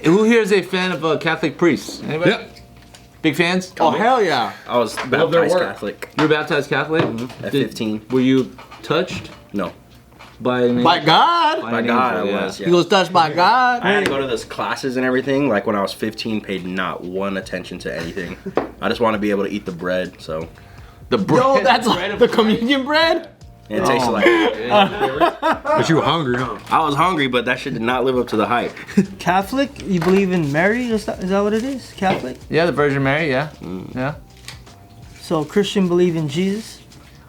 Who here is a fan of Catholic priests? Anybody? Yep. Big fans? Oh, hell yeah. I was baptized Catholic. You were baptized Catholic? At 15. Were you touched? No. By an By God. By God, I was. He was touched by God. I had to go to those classes and everything. Like when I was 15, paid not one attention to anything. I just want to be able to eat the bread. So The bread. Yo, that's like the communion bread? it tastes like. But you were hungry, huh? I was hungry, but that shit did not live up to the hype. Catholic? You believe in Mary? Is that what it is? Catholic? Yeah, the Virgin Mary, yeah. Yeah. So Christian believe in Jesus?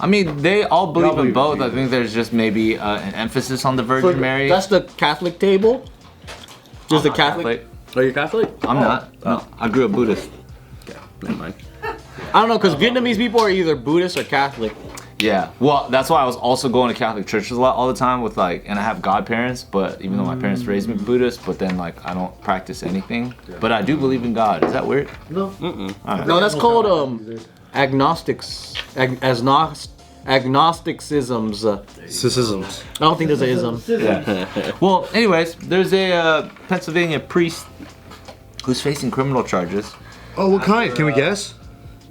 I mean, they all believe in both. I think there's just maybe an emphasis on the Virgin Mary. That's the Catholic table? Just the Catholic? Oh, you're Catholic? I'm not. No, I grew up Buddhist. Okay, never mind. I don't know, because Vietnamese people are either Buddhist or Catholic. Yeah. Well, that's why I was also going to Catholic churches a lot all the time with like, and I have godparents, but even though my parents raised me Buddhist, but then like I don't practice anything. But I do believe in God. Is that weird? No. Right. No, that's called agnostics. Agnosticisms. Sisisms. I don't think there's an ism. Yeah. Well, anyways, there's a Pennsylvania priest who's facing criminal charges. Oh, what kind? Can we guess?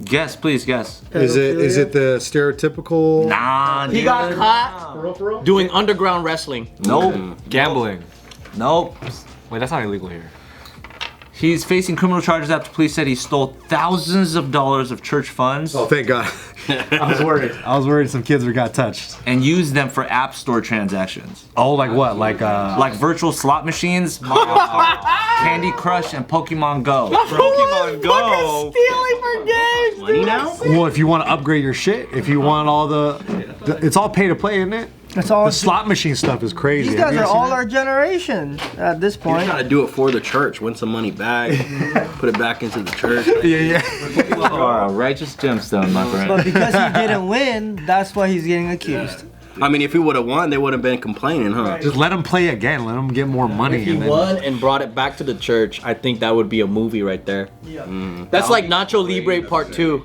Guess, please guess. Is it the stereotypical? Nah, He got caught doing underground wrestling. Nope. Gambling. Nope. Wait, that's not illegal here. He's facing criminal charges after police said he stole thousands of dollars of church funds Oh, thank God. I was worried some kids got touched. and used them for app store transactions. Oh, like what? Like Virtual slot machines, Candy Crush, and Pokemon Go. Pokemon Go. Stealing for games. Money now? well, if you want to upgrade your shit, if you want all the it's all pay to play, isn't it? That's all. The slot machine stuff is crazy. These Have guys you are seen all that? our generation at this You point. gotta do it for the church. Win some money back. Put it back into the church. Yeah. You are a righteous gemstone, my But friend. because he didn't win, that's why he's getting accused. I mean, if he would have won, they would have been complaining, huh? Just let them play again. Let them get more money. If he and then- won and brought it back to the church, I think that would be a movie right there. Yeah. That's like Nacho Libre Part 2.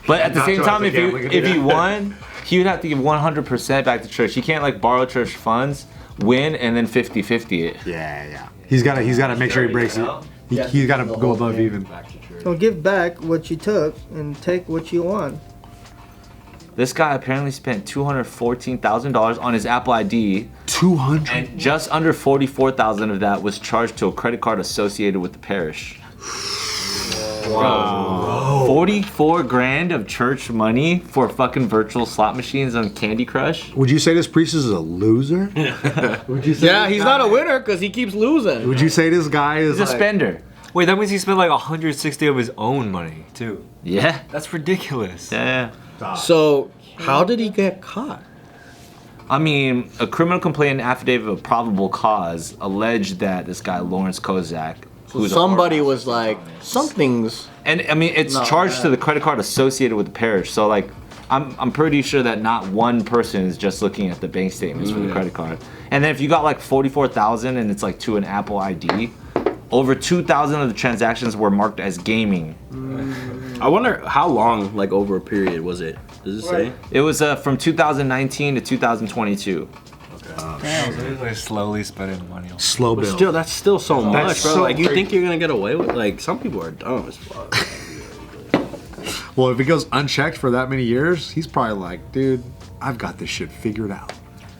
But at the same time, if gambling he won, he would have to give 100% back to church. He can't like borrow church funds, win, and then 50-50 it. Yeah. He's got to make sure he breaks it. He's got to go above even. So give back what you took and take what you want. This guy apparently spent $214,000 on his Apple ID, 200. and just under $44,000 of that was charged to a credit card associated with the parish. Wow. 44 grand of church money for fucking virtual slot machines on Candy Crush? Would you say this priest is a loser? Would you say Yeah, he's not a winner because he keeps losing. Would you say this guy is He's a like, spender. Wait, that means he spent like 160 of his own money too. Yeah. That's ridiculous. Yeah. So, how did he get caught? I mean, a criminal complaint and affidavit of probable cause alleged that this guy, Lawrence Kozak, who's a Somebody was like, something's... and I mean, it's charged to the credit card associated with the parish. So like, I'm pretty sure that not one person is just looking at the bank statements for the credit card. And then if you got like 44,000 and it's like to an Apple ID, over 2,000 of the transactions were marked as gaming. I wonder how long, like over a period, was it? Does it say? It was from 2019 to 2022. Damn, so he's like slowly spending money on. slow But bill? still, that's still so much, That's bro. so Like, you crazy. think you're gonna get away with? Like, some people are dumb as fuck. Well, if he goes unchecked for that many years, he's probably like, dude, I've got this shit figured out.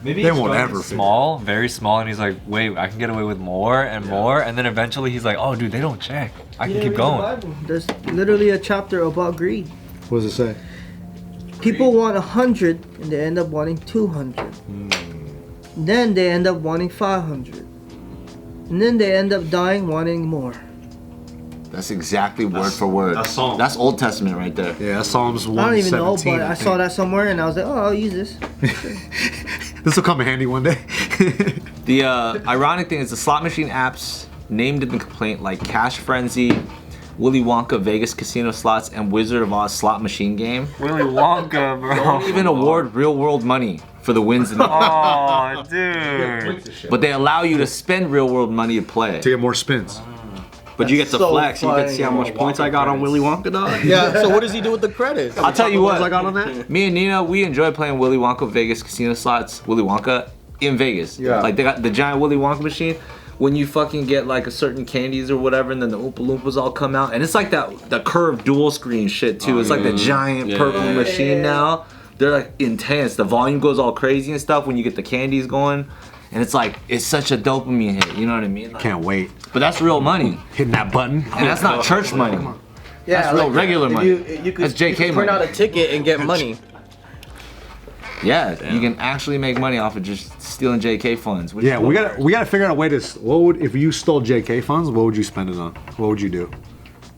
Maybe They he's won't starting ever small, very small, and he's like, wait, I can get away with more and more, and then eventually he's like, oh, dude, they don't check. I can keep going. There's literally a chapter about greed. What does it say? People want 100 and they end up wanting 200. Then they end up wanting 500. And then they end up dying wanting more. That's exactly word for word. that's Psalm. That's Old Testament right there. Yeah, Psalms 117. I don't even know, but I think. saw that somewhere and I was like, oh, I'll use this. This will come in handy one day. The ironic thing is the slot machine apps named in the complaint like Cash Frenzy, Willy Wonka Vegas Casino Slots, and Wizard of Oz slot machine game Willy Wonka, bro. even award real world money for the wins in the Oh, dude. but they allow you to spend real world money to play. To get more spins. But you get to so flex. You get to funny. see how much points I got on Willy Wonka, dog. Yeah, so what does he do with the credits? I'll tell you What I what, got on that? me and Nina, we enjoy playing Willy Wonka Vegas Casino Slots, Willy Wonka in Vegas. Yeah. Like they got the giant Willy Wonka machine. when you fucking get like a certain candies or whatever, and then the Oompa Loompas all come out, and it's like the curved dual screen shit too. It's like the giant purple machine now. They're like intense. The volume goes all crazy and stuff when you get the candies going, and it's like it's such a dopamine hit. You know what I mean? Like, Can't wait. but that's real money, Hitting that button. and that's not church money. Yeah, That's real regular money. You could, That's JK you could money. print out a ticket and get money. Yeah, you can actually make money off of just stealing JK funds. which Yeah, is we what- gotta figure out a way to. What would if you stole JK funds? What would you spend it on? What would you do?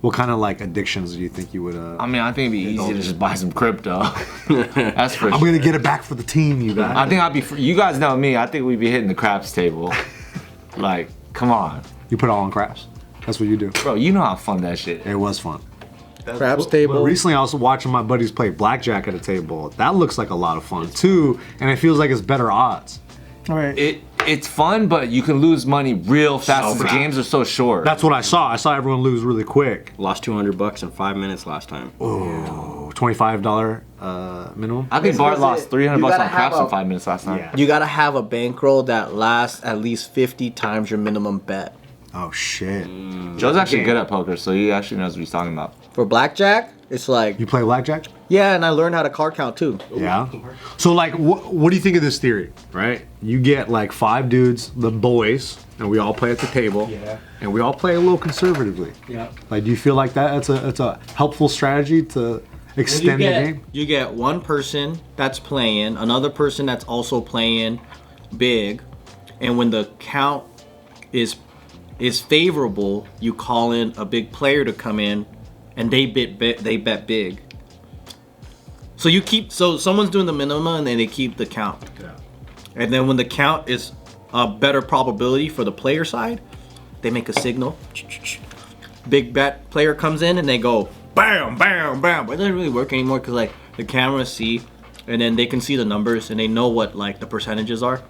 What kind of like addictions do you think you would? I mean, I think it'd be easy to just buy some crypto. That's for I'm sure. gonna get it back for the team, you guys. I think I'd be. You guys know me. I think we'd be hitting the craps table. Like, come on, You put it all on craps. That's what you do. bro. You know how fun that shit. It was fun. Craps table. Recently, I was watching my buddies play blackjack at a table. That looks like a lot of fun too, and it feels like it's better odds. All right. It's fun, but you can lose money real fast. So as the fast. games are so short. That's what I saw. I saw everyone lose really quick. Lost $200 in 5 minutes last time. Oh, $25 minimum. I think Bart lost $300 You on gotta have craps in a- 5 minutes last night. Yeah. You gotta have a bankroll that lasts at least 50 times your minimum bet. Oh shit! Joe's actually good at poker, so he actually knows what he's talking about. For blackjack, it's like, You play blackjack? yeah, and I learned how to card count too. Yeah. So like, what do you think of this theory? Right? You get like 5 dudes, the boys, and we all play at the table. Yeah. And we all play a little conservatively. Yeah. Like, do you feel like that's a helpful strategy to extend the game? You get one person that's playing, another person that's also playing big, and when the count is favorable, you call in a big player to come in, and they bet big. So someone's doing the minimum, and then they keep the count. Yeah. And then when the count is a better probability for the player side, they make a signal. Big bet player comes in and they go bam, bam, bam. But it doesn't really work anymore because like the cameras see, and then they can see the numbers and they know what like the percentages are.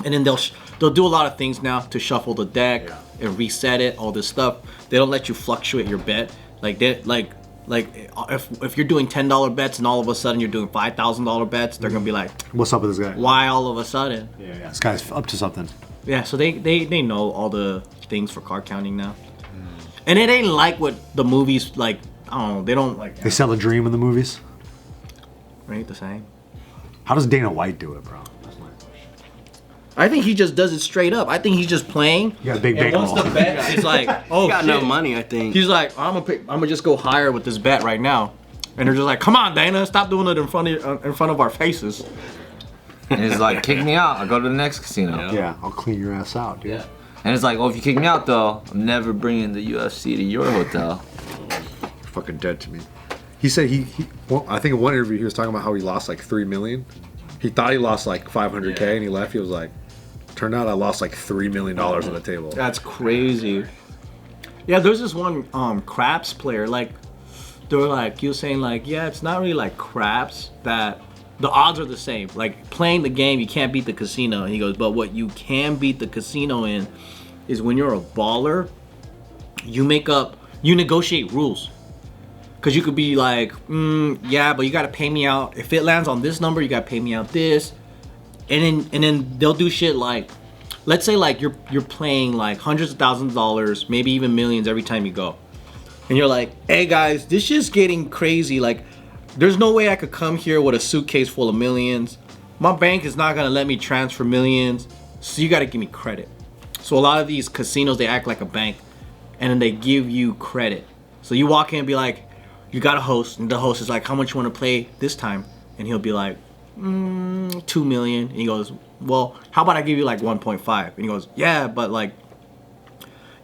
And then they'll do a lot of things now to shuffle the deck and reset it, all this stuff. They don't let you fluctuate your bet. Like if you're doing $10 bets and all of a sudden you're doing $5,000 bets, they're gonna be like, What's up with this guy? why all of a sudden? Yeah. This guy's up to something. Yeah, so they know all the things for card counting now. And it ain't like what the movies like. I don't know. They don't like. They sell a dream in the movies. Ain't the same. How does Dana White do it, bro? That's my question. I think he just does it straight up. I think he's just playing. You got a big And once bankroll. the bet is like, oh Got shit. enough money, I think. He's like, I'm gonna just go higher with this bet right now. And they're just like, come on, Dana, stop doing it in front of our faces. And it's like, kick me out. I'll go to the next casino. Yeah, I'll clean your ass out, dude. Yeah. And it's like, oh, if you kick me out though, I'm never bringing the UFC to your hotel. You're fucking dead to me. He said well, I think in one interview he was talking about how he lost like $3 million. He thought he lost like $500K and he left. He was like, turned out I lost like $3 million on the table. That's crazy. Yeah, there's this one craps player, like they were like, he was saying like, yeah, it's not really like craps that the odds are the same. Like playing the game, you can't beat the casino. And he goes, but what you can beat the casino in is when you're a baller, you negotiate rules. Cause you could be like, yeah, but you gotta pay me out. If it lands on this number, you gotta pay me out this. And then they'll do shit like, let's say like you're playing like hundreds of thousands of dollars, maybe even millions every time you go. And you're like, hey guys, this shit's getting crazy. Like, there's no way I could come here with a suitcase full of millions. My bank is not gonna let me transfer millions, so you gotta give me credit. So a lot of these casinos, they act like a bank, and then they give you credit. So you walk in and be like, you got a host, and the host is like, how much you wanna play this time? And he'll be like, 2 million. And he goes, well, how about I give you like 1.5? And he goes, yeah, but like,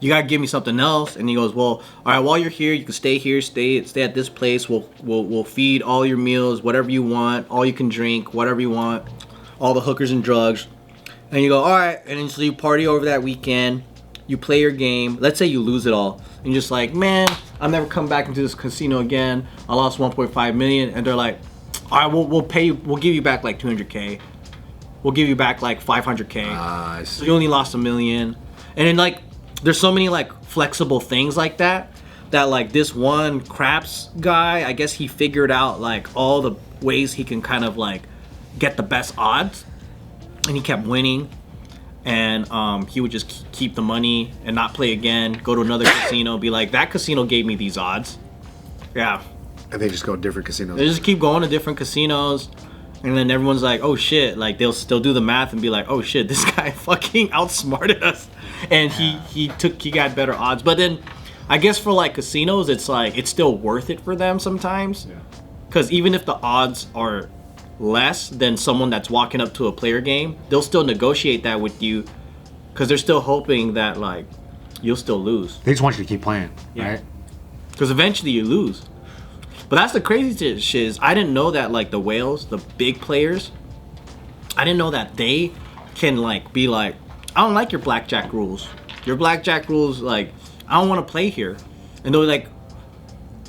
you gotta give me something else. And he goes, well, all right, while you're here, you can stay here, stay at this place. We'll feed all your meals, whatever you want, all you can drink, whatever you want, all the hookers and drugs. And you go, all right, and then so you party over that weekend, you play your game. Let's say you lose it all, and you're just like, man, I'm never coming back into this casino again. I lost 1.5 million, and they're like, all right, we'll pay you, we'll give you back like 200K. We'll give you back like 500K. So you only lost $1 million, and then like, there's so many like flexible things like that like this one craps guy, I guess he figured out like all the ways he can kind of like get the best odds, and he kept winning. and he would just keep the money and not play again. Go to another casino, be like, that casino gave me these odds. Yeah. And they just go to different casinos. They just keep going to different casinos, and then everyone's like, oh shit, like they'll do the math and be like, oh shit, this guy fucking outsmarted us, and he got better odds. But then I guess for like casinos, it's like it's still worth it for them sometimes, because even if the odds are less than someone that's walking up to a player game, they'll still negotiate that with you, because they're still hoping that like you'll still lose. They just want you to keep playing, right? Because eventually you lose. But that's the crazy shit is I didn't know that like the whales, the big players, I didn't know that they can like be like, I don't like your blackjack rules. Your blackjack rules, like, I don't want to play here. And they're like,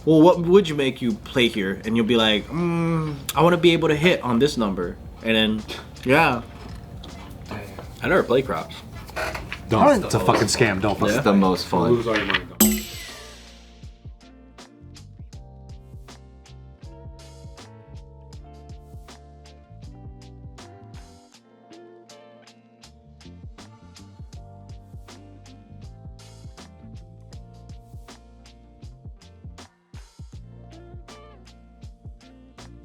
well, what would you make you play here? And you'll be like, I want to be able to hit on this number. And then, yeah. I never played craps. Don't. It's a fucking scam. Don't. It's the most fun. Lose all your money.